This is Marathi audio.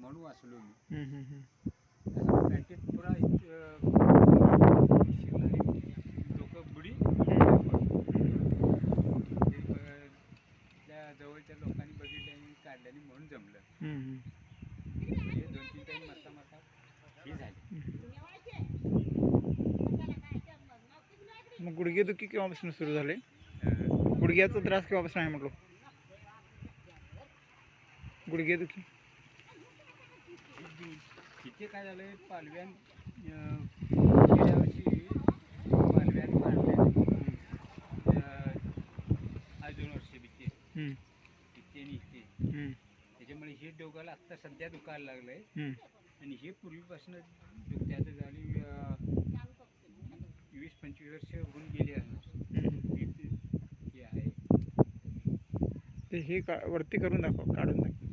म्हणून वाचलो मी. पुरा लोक बुडी त्या जवळच्या लोकांनी बघितले आणि काढल्याने म्हणून जमलं. हे 2-3 टाइम मरता मरता हे झाले. मग गुडघेदुखी केव्हापासून सुरू झाले? गुडघ्याचा त्रास केव्हापासून आहे म्हटलो? गुडघेदुखी तिथे काय झालंय, पालव्यान गेल्या वर्षी पालव्यान मारले. आज 2 वर्ष बिते त्याच्यामुळे हे डोक्याला आत्ता सध्या दुखायला लागलंय. आणि हे पूर्वीपासून दुखत्याचं झाली 20-25 वर्ष होऊन गेली आहे. हे आहे ते हे वरती करून दाखव, काढून दाखव.